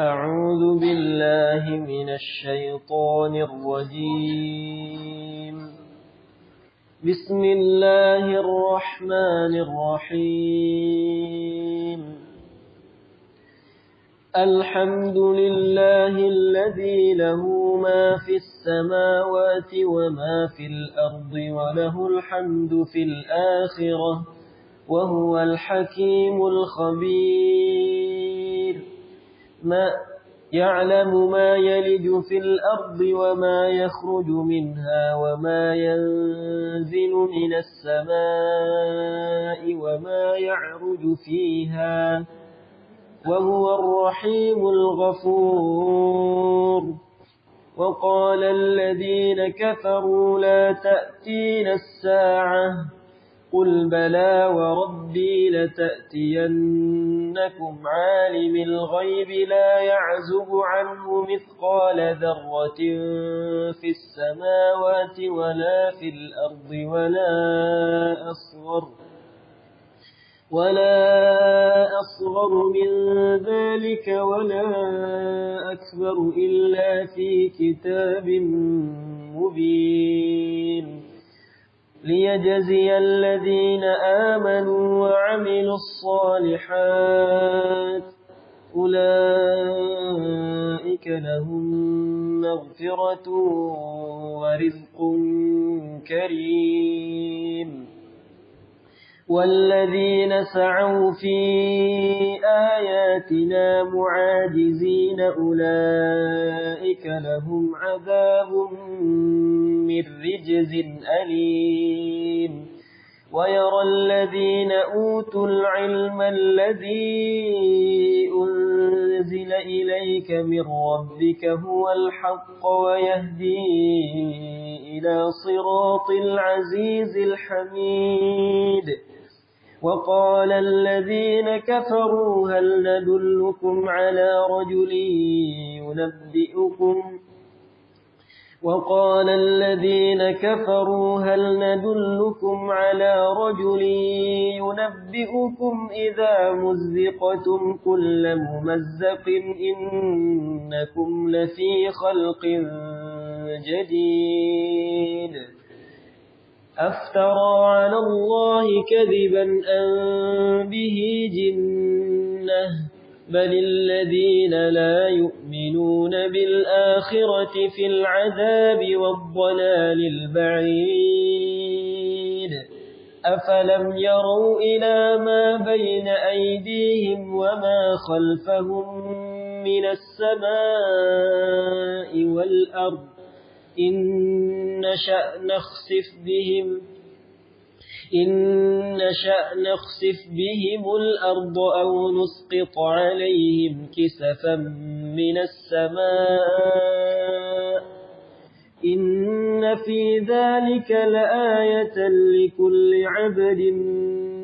أعوذ بالله من الشيطان الرجيم. بسم الله الرحمن الرحيم. الحمد لله الذي له ما في السماوات وما في الأرض وله الحمد في الآخرة وهو الحكيم الخبير. ما يعلم ما يلج في الأرض وما يخرج منها وما ينزل من السماء وما يعرج فيها وهو الرحيم الغفور. وقال الذين كفروا لا تأتينا الساعة قل بلى وربي لتأتينكم عالم الغيب لا يعزب عنه مثقال ذرة في السماوات ولا في الأرض ولا أصغر من ذلك ولا أكبر إلا في كتاب مبين. ليجزي الذين آمنوا وعملوا الصالحات أولئك لهم مغفرة ورزق كريم. والذين سعوا في آياتنا معاجزين أولئك لهم عذاب من رجز أليم. ويرى الذين أوتوا العلم الذي أنزل إليك من ربك هو الحق ويهدي إلى صراط العزيز الحميد. وقال الذين كفروا هل ندلكم على رجل ينبئكم إذا مزقتم كل ممزق إنكم لفي خلق جديد. أفترى على الله كذبا أم به جنة بل الذين لا يؤمنون بالآخرة في العذاب والضلال البعيد. أفلم يروا إلى ما بين أيديهم وما خلفهم من السماء والأرض إن نشأ نخسف بهم الأرض أو نسقط عليهم كسفا من السماء إن في ذلك لآية لكل عبد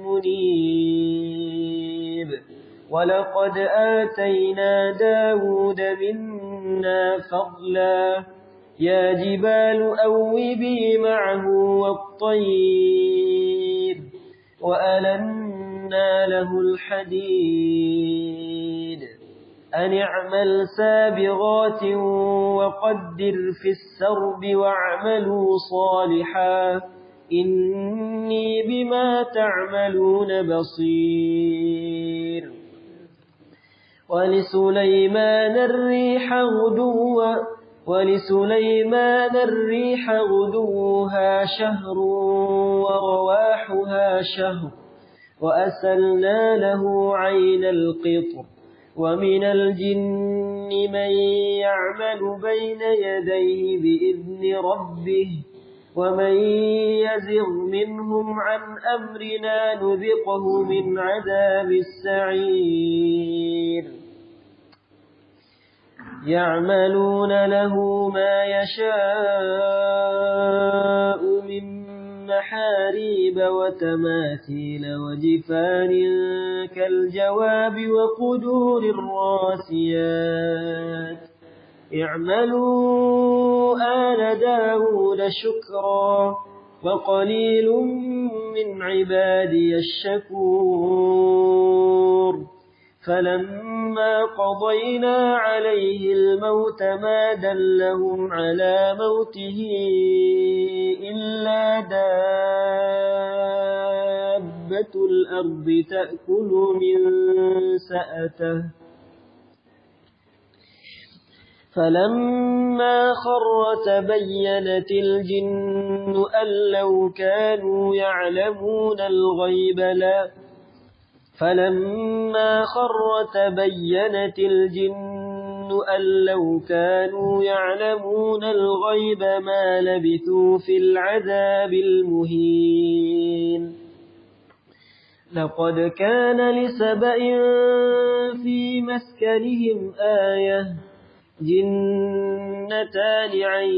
منيب. ولقد آتينا داود منا فضلا يا جبال أوبي معه والطير وألنا له الحديد أن اعمل سابغات وقدر في السرد واعملوا صالحا إني بما تعملون بصير. ولسليمان الريح غدوها شهر ورواحها شهر وأسلنا له عين القطر. ومن الجن من يعمل بين يديه بإذن ربه ومن يزغ منهم عن أمرنا نذقه من عذاب السعير. يعملون له ما يشاء من محاريب وتماثيل وجفان كالجواب وقدور الراسيات. اعملوا آل داود شكرا وقليل من عبادي الشكور. فلما قضينا عليه الموت ما دلهم على موته إلا دابة الأرض تأكل من سأته فلما خر تبينت الجن أن لو كانوا يعلمون الغيب فلما خر تبينت الجن أن لو كانوا يعلمون الغيب ما لبثوا في العذاب المهين لقد كان لسبإ في مسكنهم آية جنتان عن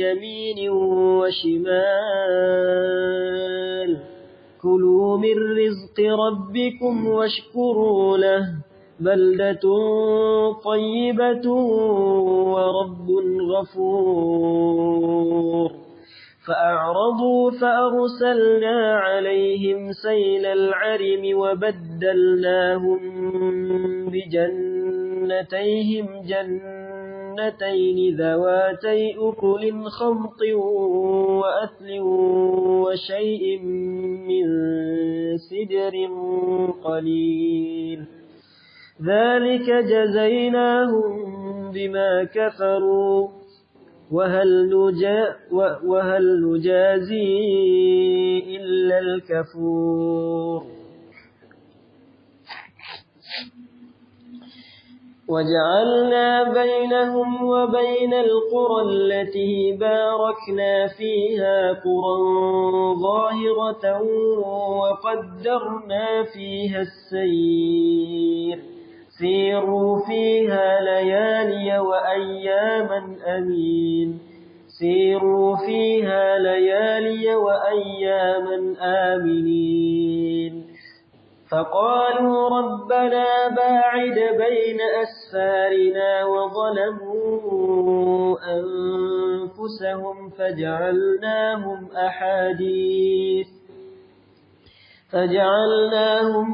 يمين وشمال كلوا من رزق ربكم واشكروا له بلدة طيبة ورب غفور فأعرضوا فأرسلنا عليهم سيل العرم وبدلناهم بجنتيهم جنتين ذواتي أكل خمط وأثل وشيء من سدر قليل ذلك جزيناهم بما كفروا وهل نجازي إلا الكفور وجعلنا بينهم وبين القرى التي باركنا فيها قرى ظاهرة وقدرنا فيها السير سيروا فيها ليالي وأياما آمين سيروا فيها ليالي وأياما آمنين فقالوا ربنا باعد بين أسفارنا وظلموا أنفسهم فجعلناهم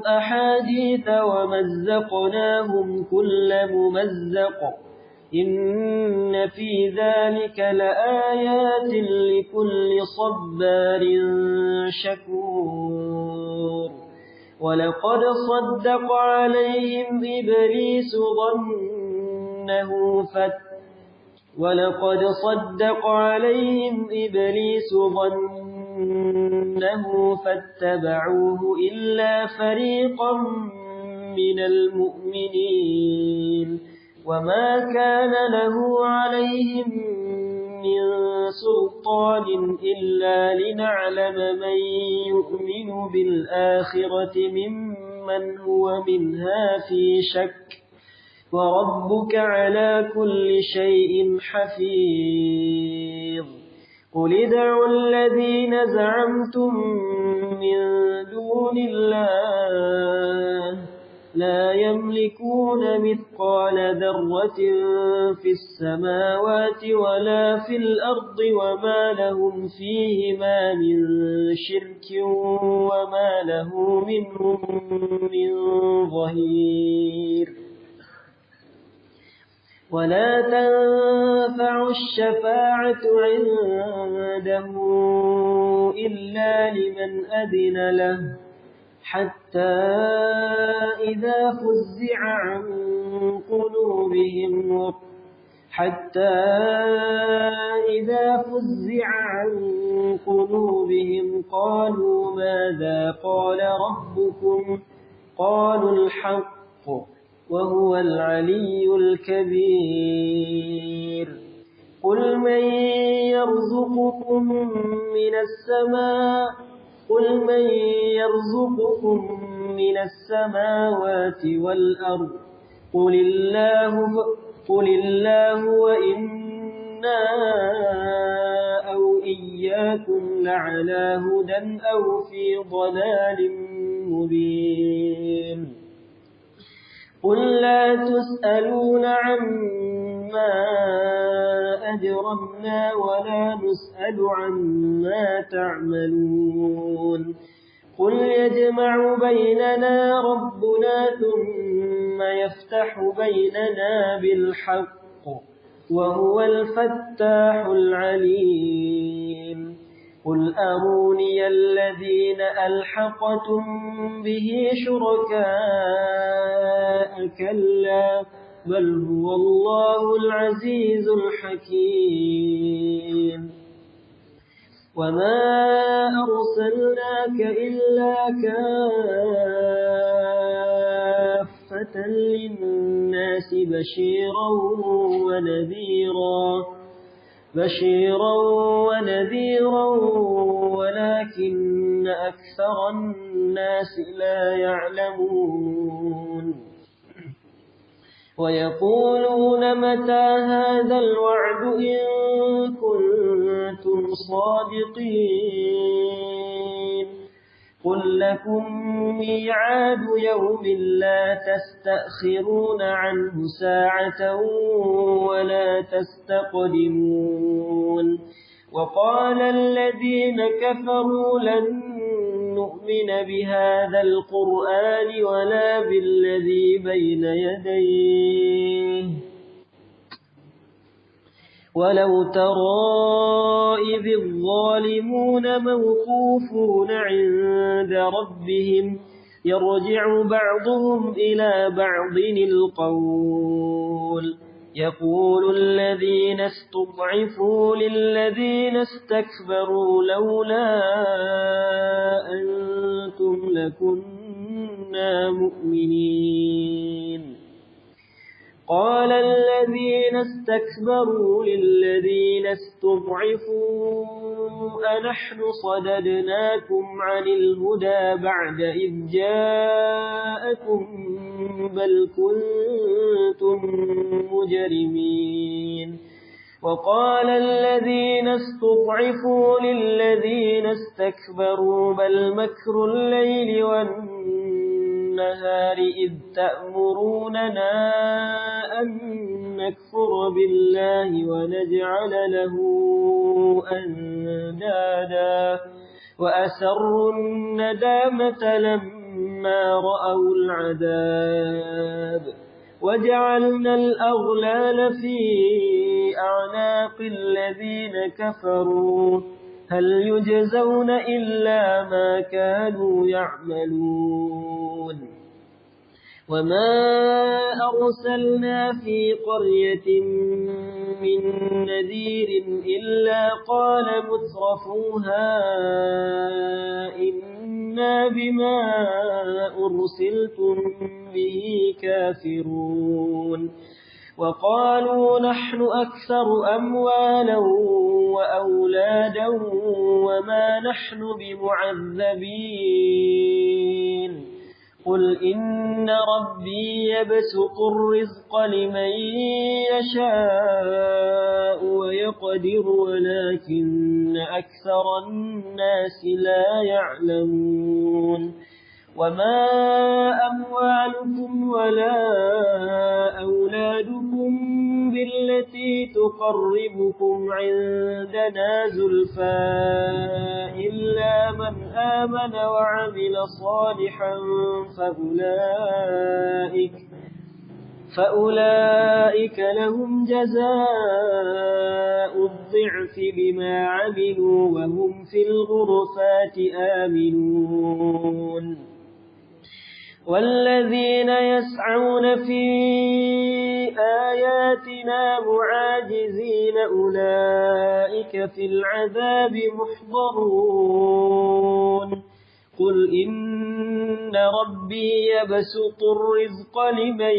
أحاديث ومزقناهم كل ممزق إن في ذلك لآيات لكل صبار شكور ولقد صدق عليهم إبليس ظنه فاتبعوه إلا فريقا من المؤمنين وما كان له عليهم من سلطان إلا لنعلم من يؤمن بالآخرة ممن هو منها في شك وربك على كل شيء حفيظ قل ادعوا الذين زعمتم من دون الله لا يملكون مثقال ذرة في السماوات ولا في الأرض وما لهم فيهما من شرك وما له منهم من ظهير ولا تنفع الشفاعة عنده إلا لمن أذن له حتى إذا فزع عن قلوبهم قالوا ماذا قال ربكم قالوا الحق وهو العلي الكبير قل من يرزقكم من السماوات والأرض قل الله وإنا أو إياكم لعلى هدى أو في ضلال مبين قل لا تسألون عما أجرمنا ولا نسأل عما تعملون قل يجمع بيننا ربنا ثم يفتح بيننا بالحق وهو الفتاح العليم قل أروني الذين ألحقتم به شركاء كلا بل هو الله العزيز الحكيم وما أرسلناك إلا كافة للناس بشيرا ونذيرا ولكن أكثر الناس لا يعلمون ويقولون متى هذا الوعد إن كنتم صادقين قل لكم ميعاد يوم لا تستأخرون عنه ساعة ولا تستقدمون وقال الذين كفروا لن نؤمن بهذا القرآن ولا بالذي بين يديه ولو ترى إذ الظالمون موقوفون عند ربهم يرجع بعضهم إلى بعض القول يقول الذين استضعفوا للذين استكبروا لولا أنتم لكنا مؤمنين قال الذين استكبروا للذين استضعفوا أنحن صددناكم عن الهدى بعد إذ جاءكم بل كنتم مجرمين وقال الذين استضعفوا للذين استكبروا بل مكر الليل والنهار إذ تأمروننا أن نكفر بالله ونجعل له أندادا وأسروا الندامة لما رأوا العذاب وجعلنا الأغلال في أعناق الذين كفروا هل يجزون إلا ما كانوا يعملون وما أرسلنا في قرية من نذير إلا قال مترفوها إنا بما أرسلتم به كافرون وقالوا نحن أكثر أموالا وأولادا وما نحن بمعذبين قل إن ربي يبسط الرزق لمن يشاء ويقدر ولكن أكثر الناس لا يعلمون وما أموالكم ولا أولادكم بالتي تقربكم عندنا زلفى إلا من آمن وعمل صالحا فأولئك لهم جزاء الضعف بما عملوا وهم في الغرفات آمنون والذين يسعون في آياتنا معاجزين أولئك في العذاب محضرون قل إن ربي يبسط الرزق لمن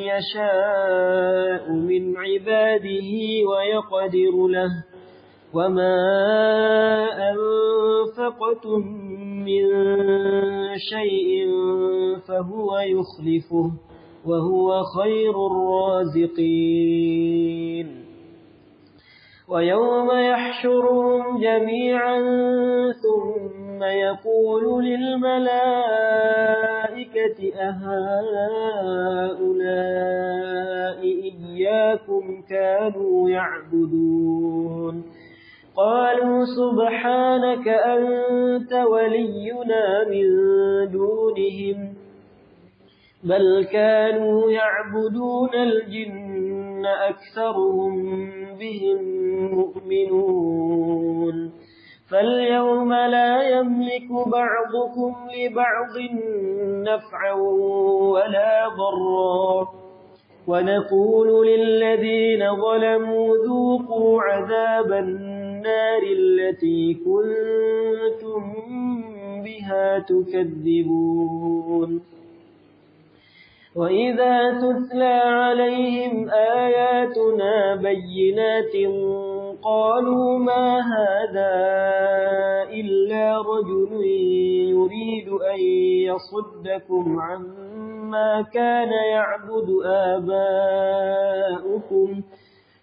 يشاء من عباده ويقدر له وما أنفقتم من شيء فهو يخلفه وهو خير الرازقين ويوم يحشرهم جميعا ثم يقول للملائكة أهؤلاء إياكم كانوا يعبدون قالوا سبحانك أنت ولينا من دونهم بل كانوا يعبدون الجن أكثرهم بهم مؤمنون فاليوم لا يملك بعضكم لبعض نفعا ولا ضرا ونقول للذين ظلموا ذوقوا عذاب النار التي كنتم بها تكذبون وإذا تتلى عليهم آياتنا بينات قالوا ما هذا إلا رجل يريد أن يصدكم عما كان يعبد آباؤكم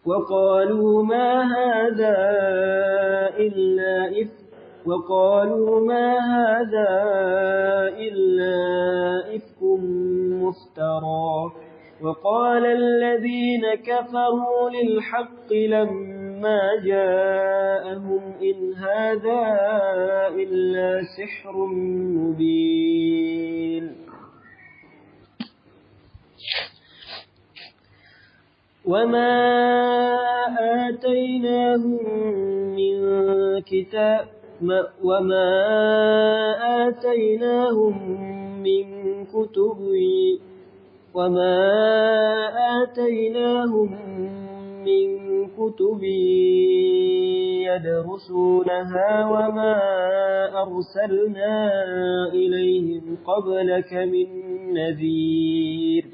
وقالوا ما هذا إلا إفك مفترى وقال الذين كفروا للحق لما جاءهم إن هذا إلا سحر مبين وما آتيناهم من كتب يدرسونها وما أرسلنا إليهم قبلك من نذير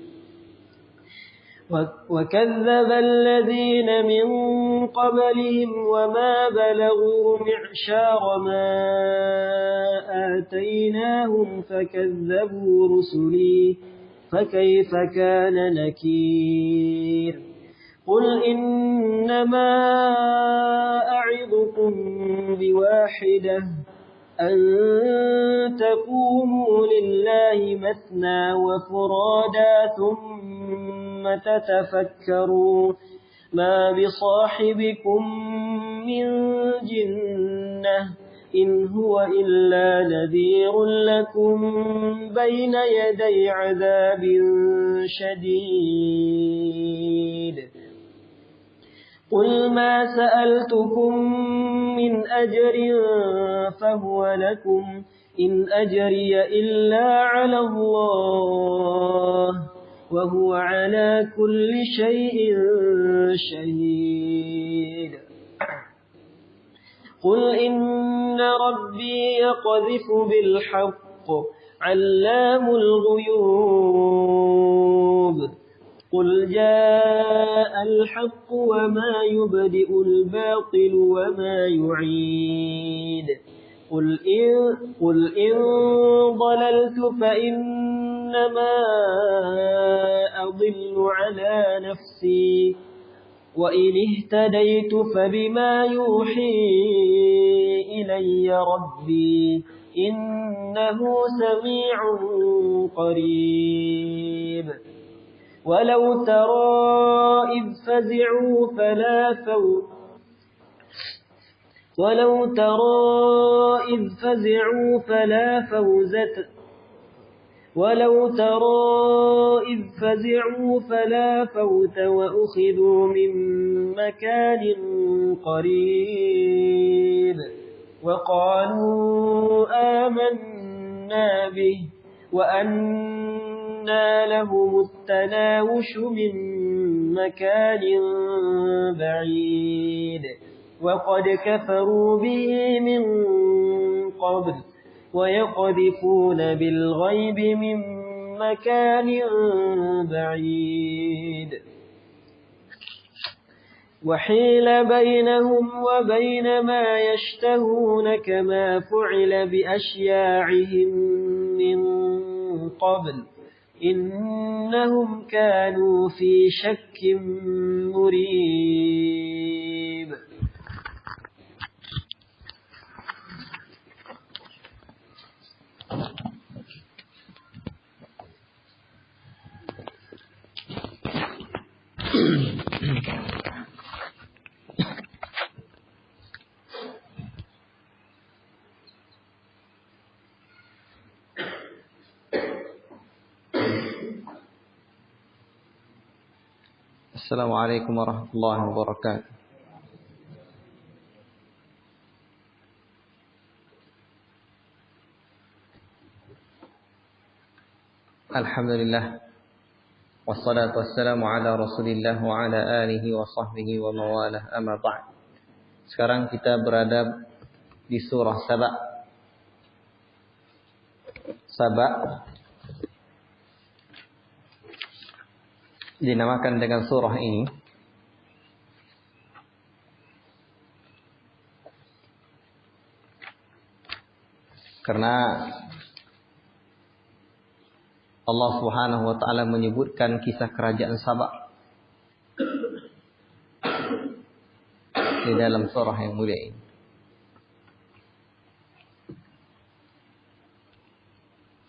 وكذب الذين من قبلهم وما بلغوا معشار ما آتيناهم فكذبوا رسلي فكيف كان نكير قل إنما أعظكم بواحدة أن تقوموا لله مثنى وفرادا ثم تتفكروا ما بصاحبكم من جنة إن هو إلا نذير لكم بين يدي عذاب شديد قل ما سألتكم من أجر فهو لكم إن أجري إلا على الله وهو على كل شيء شهيد قل إن ربي يقذف بالحق علام الغيوب قل جاء الحق وما يبدئ الباطل وما يعيد قل إن ضللت فإنما أضل على نفسي وإن اهتديت فبما يوحي إلي ربي إنه سميع قريب ولو ترى إذ فزعوا فلا فوت وأخذوا من مكان قريب وقالوا آمنا به وأنى لهم التناوش من مكان بعيد وقد كفروا به من قبل ويقذفون بالغيب من مكان بعيد وحيل بينهم وبين ما يشتهون كما فعل بأشياعهم من قبل إنهم كانوا في شك مريب Assalamualaikum warahmatullahi wabarakatuh. Alhamdulillah. Wassalatu wassalamu ala Rasulillah wa ala alihi wa sahbihi wa mawalah, amma ba'd. Sekarang kita berada di surah Saba. Saba dinamakan dengan surah ini karena Allah Subhanahu wa taala menyebutkan kisah kerajaan Saba di dalam surah yang mulia ini.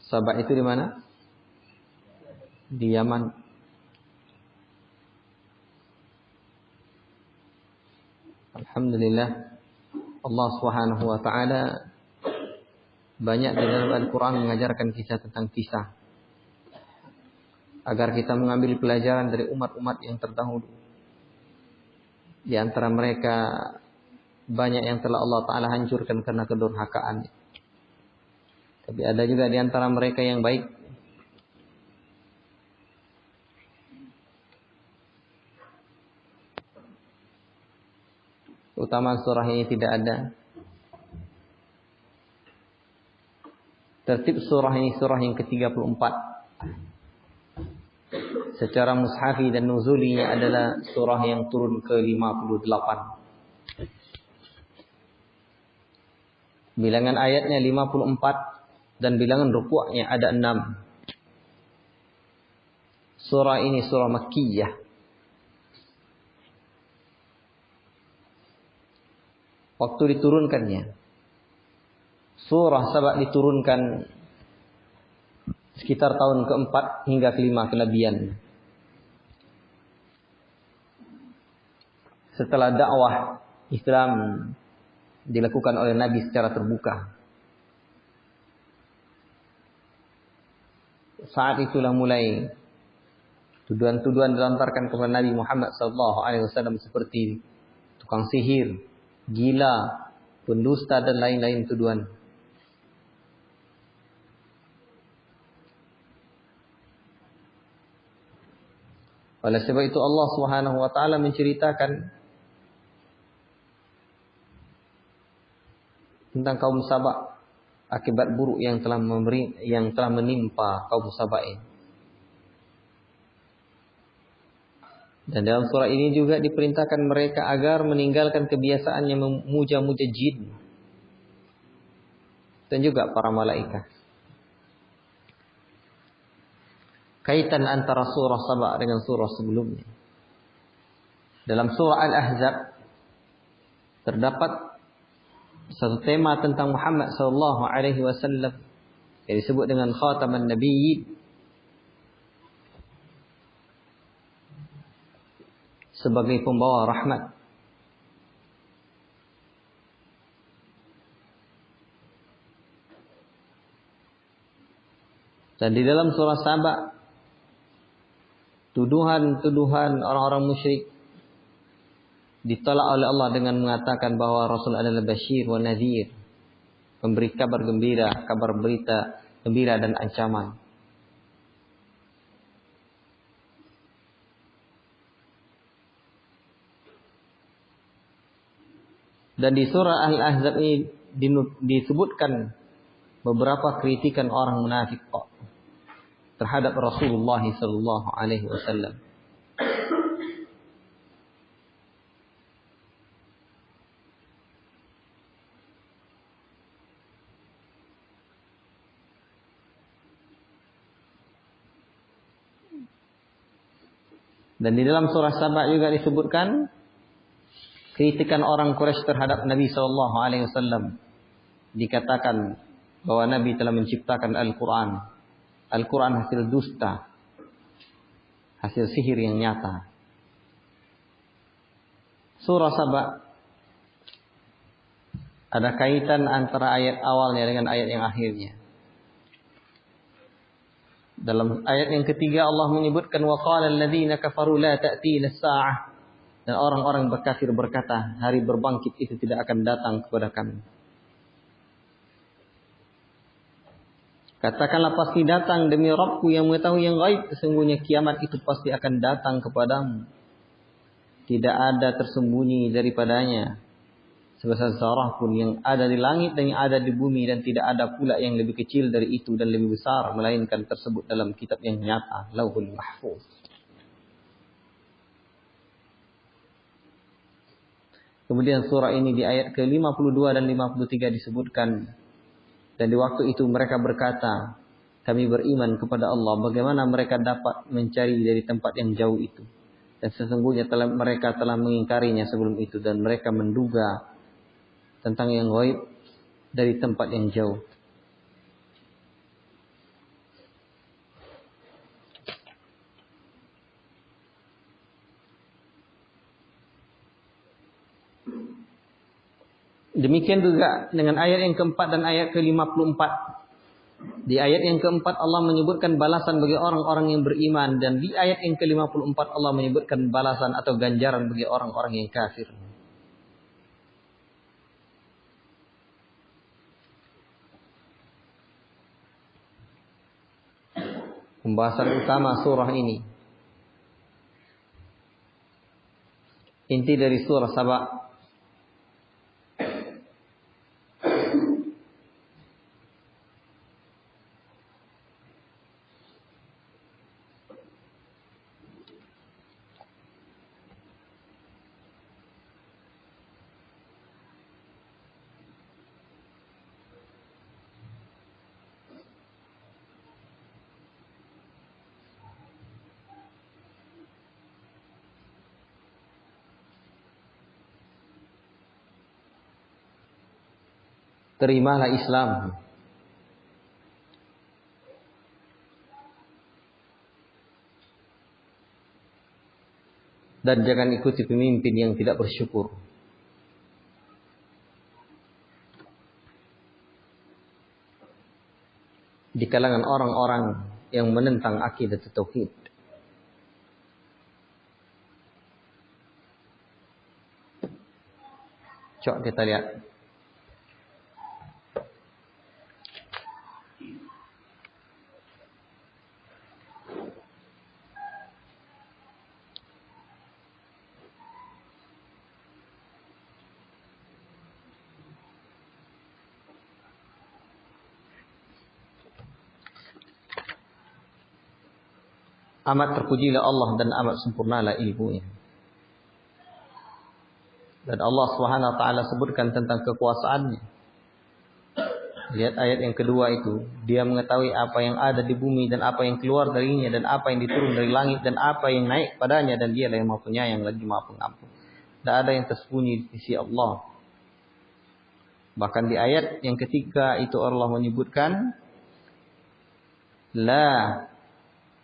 Saba itu di mana? Di Yaman. Alhamdulillah, Allah Subhanahu wa taala banyak di dalam Al-Qur'an mengajarkan kisah tentang kisah agar kita mengambil pelajaran dari umat-umat yang terdahulu. Di antara mereka banyak yang telah Allah taala hancurkan karena kedurhakaannya. Tapi ada juga di antara mereka yang baik. Utama surah ini tidak ada. Tertib surah ini surah yang ke-34. Secara mushafi dan nuzulinya adalah surah yang turun ke-58. Bilangan ayatnya 54 dan bilangan rukuknya ada 6. Surah ini surah Makkiyah. Waktu diturunkannya, surah Saba diturunkan sekitar tahun ke-4 hingga ke-5 kelebihan. Setelah dakwah Islam dilakukan oleh Nabi secara terbuka. Saat itulah mulai tuduhan-tuduhan dilontarkan kepada Nabi Muhammad SAW seperti tukang sihir, gila, pendusta dan lain-lain tuduhan. Oleh sebab itu Allah Subhanahu wa taala menceritakan tentang kaum Saba, akibat buruk yang telah menimpa kaum Saba ini. Dan dalam surah ini juga diperintahkan mereka agar meninggalkan kebiasaan yang memuja-muja jin dan juga para malaikat. Kaitan antara surah Saba dengan surah sebelumnya. Dalam surah Al-Ahzab terdapat satu tema tentang Muhammad sallallahu alaihi wasallam yang disebut dengan khataman nabiyyin, sebagai pembawa rahmat. Dan di dalam surah Saba, tuduhan-tuduhan orang-orang musyrik ditolak oleh Allah dengan mengatakan bahwa Rasul adalah Bashir wa Nadhir, memberi kabar gembira, kabar berita gembira dan ancaman. Dan di surah Al-Ahzab ini disebutkan beberapa kritikan orang munafik terhadap Rasulullah sallallahu alaihi wasallam. Dan di dalam surah Saba juga disebutkan kritikan orang Quraisy terhadap Nabi sallallahu alaihi wasallam. Dikatakan bahwa Nabi telah menciptakan Al-Qur'an. Al-Qur'an hasil dusta, hasil sihir yang nyata. Surah Saba ada kaitan antara ayat awalnya dengan ayat yang akhirnya. Dalam ayat yang ketiga Allah menyebutkan wa qala alladziina kafaru la ta'tina as-saa'ah. Dan orang-orang berkafir berkata, hari berbangkit itu tidak akan datang kepada kami. Katakanlah pasti datang demi Rabbku yang mengetahui yang gaib. Sesungguhnya kiamat itu pasti akan datang kepadamu. Tidak ada tersembunyi daripadanya sebesar zarah pun yang ada di langit dan yang ada di bumi, dan tidak ada pula yang lebih kecil dari itu dan lebih besar melainkan tersebut dalam kitab yang nyata, Lauhul Mahfuz. Kemudian surah ini di ayat ke-52 dan 53 disebutkan, dan di waktu itu mereka berkata, kami beriman kepada Allah. Bagaimana mereka dapat mencari dari tempat yang jauh itu? Dan sesungguhnya mereka telah mengingkarinya sebelum itu, dan mereka menduga tentang yang gaib dari tempat yang jauh. Demikian juga dengan ayat yang keempat dan ayat ke-54. Di ayat yang keempat Allah menyebutkan balasan bagi orang-orang yang beriman, dan di ayat yang ke-54 Allah menyebutkan balasan atau ganjaran bagi orang-orang yang kafir. Pembahasan utama surah ini, inti dari surah Saba, terimalah Islam. Dan jangan ikuti pemimpin yang tidak bersyukur. Di kalangan orang-orang yang menentang akidah tauhid. Coba kita lihat. Amat terpujilah Allah dan amat sempurnalah ilmunya. Dan Allah Subhanahu wa taala sebutkan tentang kekuasaannya. Lihat ayat yang kedua itu, Dia mengetahui apa yang ada di bumi dan apa yang keluar darinya, dan apa yang diturun dari langit dan apa yang naik padanya, dan Dialah yang Maha Penyayang lagi Maha Pengampun. Tidak ada yang tersembunyi di sisi Allah. Bahkan di ayat yang ketiga itu Allah menyebutkan, la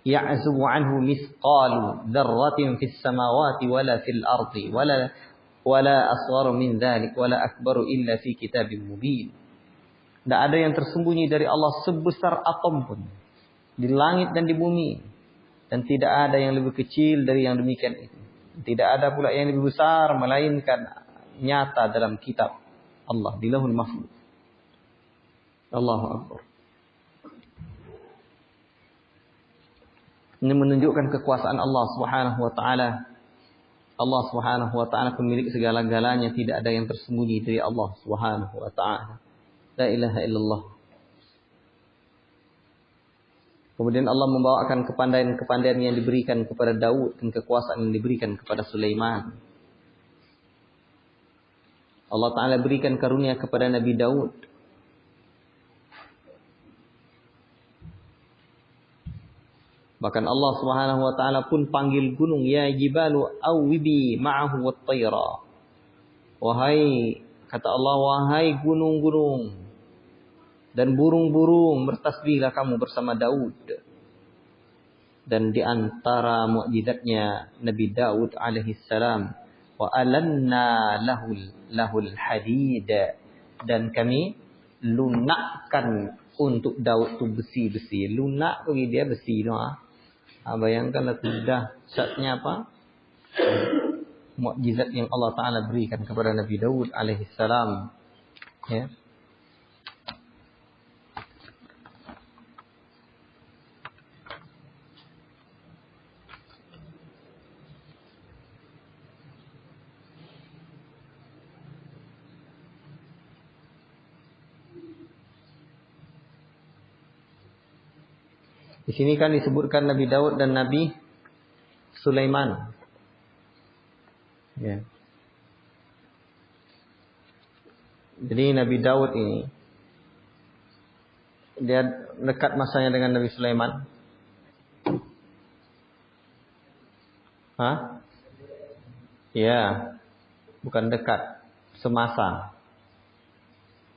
ya'zubu anhu mithqalu dzarratin fis samawati wala fil ardi wala asgharu min dzalik wala akbaru illa fi kitabim mubin. Tidak ada yang tersembunyi dari Allah sebesar atom pun di langit dan di bumi, dan tidak ada yang lebih kecil dari yang demikian itu. Tidak ada pula yang lebih besar melainkan nyata dalam kitab Allah di Lauhul Mahfuz. Allahu Akbar. Ini menunjukkan kekuasaan Allah Subhanahu wa taala. Allah Subhanahu wa taala pemilik segala-galanya, tidak ada yang tersembunyi dari Allah Subhanahu wa taala. La ilaha illallah. Kemudian Allah membawakan kepandaian-kepandaian yang diberikan kepada Daud dan kekuasaan yang diberikan kepada Sulaiman. Allah taala berikan karunia kepada Nabi Daud. Bahkan Allah Subhanahu wa taala pun panggil gunung, ya jibalu awwibi ma'ahu wat-tayra. Wahai, kata Allah, wahai gunung-gunung dan burung-burung, bertasbihlah kamu bersama Daud. Dan di antara mukjizatnya Nabi Daud alaihi salam, wa alanna lahul hadid, dan kami lunakkan untuk Daud tu besi-besi. Lunak bagi dia besi tu. Bayangkanlah sudah syatnya apa? Mukjizat yang Allah Ta'ala berikan kepada Nabi Daud alaihissalam. Ya. Di sini kan disebutkan Nabi Daud dan Nabi Sulaiman. Ya. Jadi Nabi Daud ini dia dekat masanya dengan Nabi Sulaiman. Hah? Ya, bukan dekat, semasa.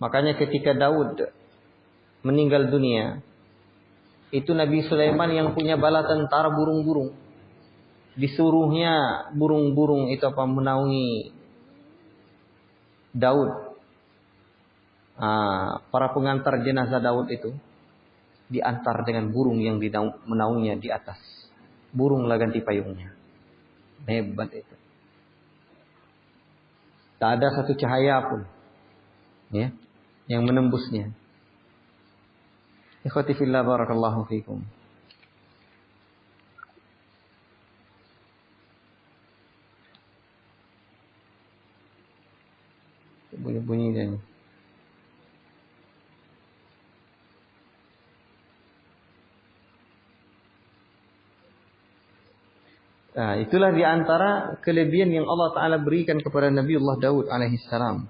Makanya ketika Daud meninggal dunia, itu Nabi Sulaiman yang punya bala tentara burung-burung. Disuruhnya burung-burung itu apa menaungi Daud. Para pengantar jenazah Daud itu diantar dengan burung yang menaunginya di atas. Burunglah ganti payungnya. Hebat itu. Tak ada satu cahaya pun, ya, yang menembusnya. Ikhwati fillah, barakallahu fikum. Bunyi-bunyi dia ni. Nah, itulah di antara kelebihan yang Allah Ta'ala berikan kepada Nabiullah Daud alaihissalam.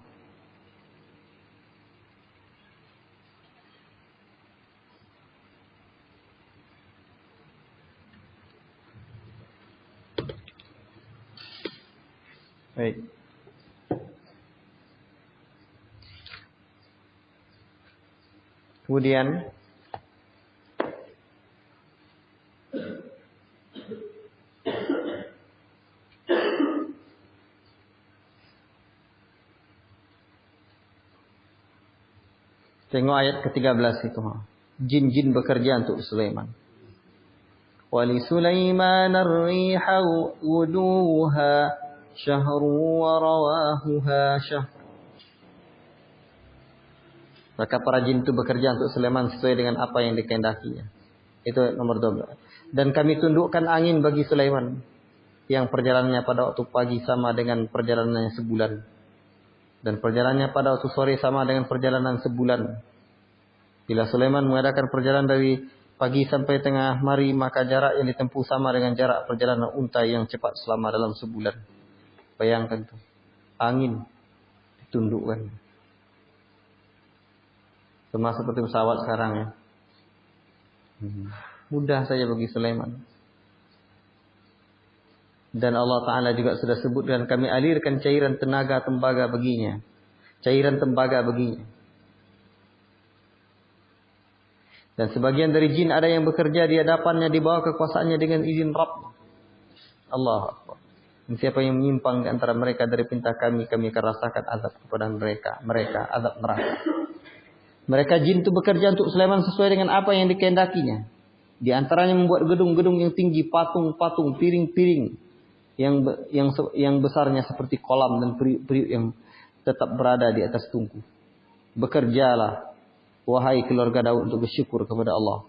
Baik. Kemudian tengok ayat ke-13 itu. Jin-jin bekerja untuk Sulaiman. Wali Sulaiman ar-riha wuduha syahru wa rawahuha syahr. Maka para jin itu bekerja untuk Sulaiman sesuai dengan apa yang dikehendakinya. Itu nomor 12. Dan kami tundukkan angin bagi Sulaiman yang perjalanannya pada waktu pagi sama dengan perjalanannya sebulan. Dan perjalanannya pada waktu sore sama dengan perjalanan sebulan. Bila Sulaiman mengadakan perjalanan dari pagi sampai tengah hari, maka jarak yang ditempuh sama dengan jarak perjalanan unta yang cepat selama dalam sebulan. Bayangkan tu, angin ditundukkan. Sama seperti pesawat sekarang ya. Mudah saja bagi Sulaiman. Dan Allah Ta'ala juga sudah sebutkan, kami alirkan cairan tenaga tembaga baginya. Cairan tembaga baginya. Dan sebagian dari jin ada yang bekerja di hadapannya di bawah kekuasaannya dengan izin Rabb. Allah Akbar. Dan siapa yang menyimpang di antara mereka dari perintah kami akan rasakan azab kepada mereka azab neraka. Mereka jin itu bekerja untuk Sulaiman sesuai dengan apa yang dikehendakinya. Di antaranya membuat gedung-gedung yang tinggi, patung-patung, piring-piring yang besarnya seperti kolam dan periuk-periuk yang tetap berada di atas tungku. Bekerjalah, wahai keluarga Daud, untuk bersyukur kepada Allah.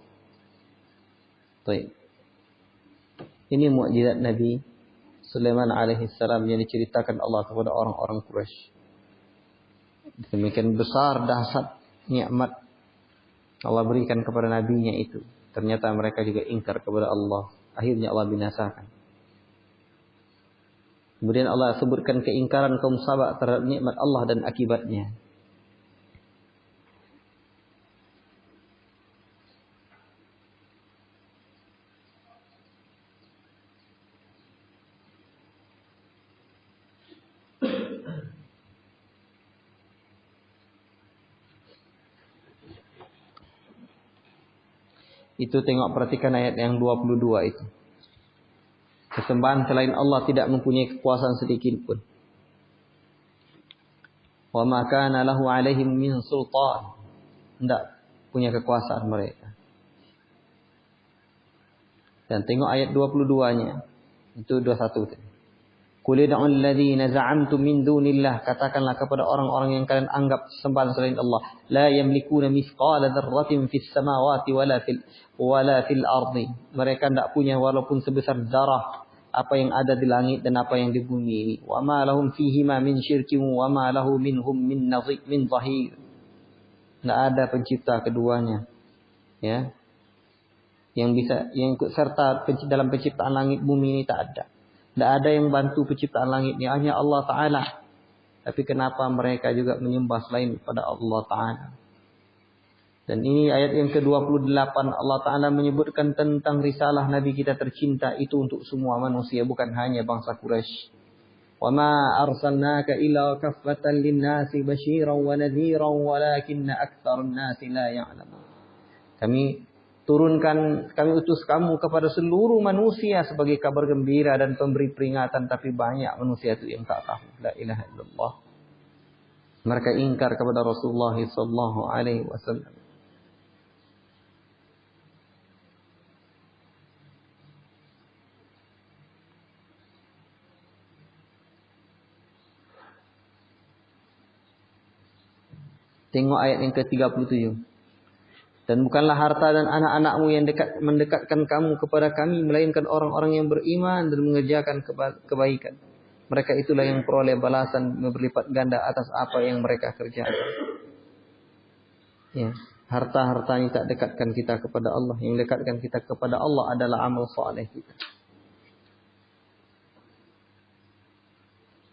Baik. Ini mukjizat Nabi Sulaiman alaihissalam yang diceritakan Allah kepada orang-orang Quraisy. Demikian besar dahsyat nikmat Allah berikan kepada nabinya itu. Ternyata mereka juga ingkar kepada Allah. Akhirnya Allah binasakan. Kemudian Allah sebutkan keingkaran kaum Saba terhadap nikmat Allah dan akibatnya. Itu tengok, perhatikan ayat yang 22 itu. Kesembahan selain Allah tidak mempunyai kekuasaan sedikit pun. Wa ma kana lahu alaihim min sultan. Tidak. punya kekuasaan mereka. Dan tengok ayat 22-nya. Itu 21 tadi. Qul ud'u alladhina za'amtum min dunillah, katakanlah kepada orang-orang yang kalian anggap sembahan selain Allah, la yamlikuna mithqala dzarratin fis samawati wala fil ardi. Mereka tidak punya walaupun sebesar zarah apa yang ada di langit dan apa yang di bumi ini. Wa ma lahum fihima min syirkin wa ma lahu minhum min zahir. Tidak ada pencipta keduanya, ya. Yang ikut serta dalam penciptaan langit bumi ini tak ada. Tidak ada yang bantu penciptaan langit ini, hanya Allah Ta'ala. Tapi kenapa mereka juga menyembah selain pada Allah Ta'ala? Dan ini ayat yang ke-28, Allah Ta'ala menyebutkan tentang risalah Nabi kita tercinta itu untuk semua manusia, bukan hanya bangsa Quraisy. وَمَا أَرْسَلْنَاكَ إِلَّا كَافَّةً لِلنَّاسِ بَشِيرًا وَنَذِيرًا وَلَكِنَّ أَكْثَرَ النَّاسِ لَا يَعْلَمُونَ. Kami utus kamu kepada seluruh manusia sebagai kabar gembira dan pemberi peringatan, tapi banyak manusia itu yang tak tahu. La ilaha illallah. Mereka ingkar kepada Rasulullah sallallahu alaihi wasallam. Tengok ayat yang ke-37. Dan bukanlah harta dan anak-anakmu yang mendekatkan kamu kepada kami, melainkan orang-orang yang beriman dan mengerjakan kebaikan. Mereka itulah yang peroleh balasan berlipat ganda atas apa yang mereka kerjakan. Ya, harta-harta yang tak dekatkan kita kepada Allah. Yang dekatkan kita kepada Allah adalah amal saleh kita.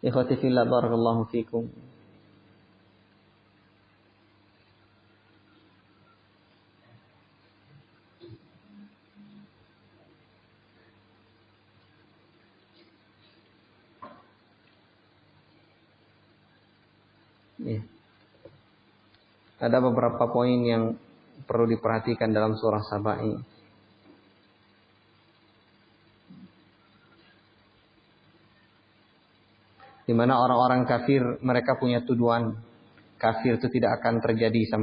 Ikhwati fillah, barakallahu fikum. Ya. Ada beberapa poin yang perlu diperhatikan dalam surah Saba ini. Di mana orang-orang kafir mereka punya tuduhan kafir itu tidak akan terjadi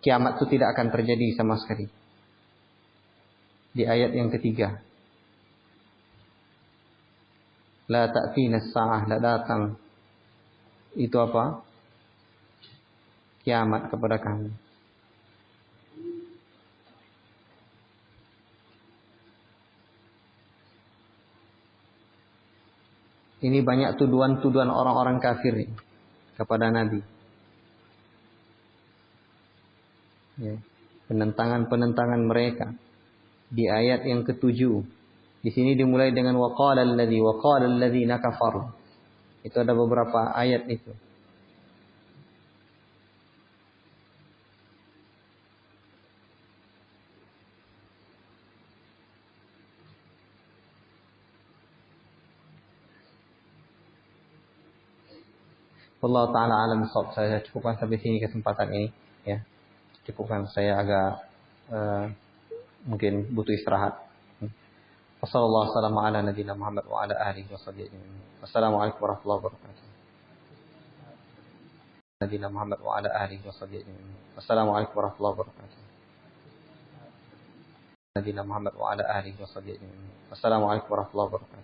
kiamat itu tidak akan terjadi sama sekali. Di ayat yang ketiga. La ta'tina as-sa'ah, la datang. Itu apa? Kiamat kepada kami. Ini banyak tuduhan-tuduhan orang-orang kafir kepada Nabi. Ya, penentangan-penentangan mereka. Di ayat yang ke-7. Di sini dimulai dengan waqala alladzina kafaru. Itu ada beberapa ayat itu. Allah Ta'ala alam shawab. Saya cukupkan sampai sini kesempatan ini. Ya, cukupkan. Saya agak mungkin butuh istirahat. Wassalamualaikum warahmatullahi wabarakatuh. Nabi Muhammad wa ala alihi wa sahbihi ajma'in. Wassalamualaikum warahmatullahi wabarakatuh. Nabi Muhammad wa ala alihi wa sahbihi ajma'in. Wassalamualaikum warahmatullahi wabarakatuh.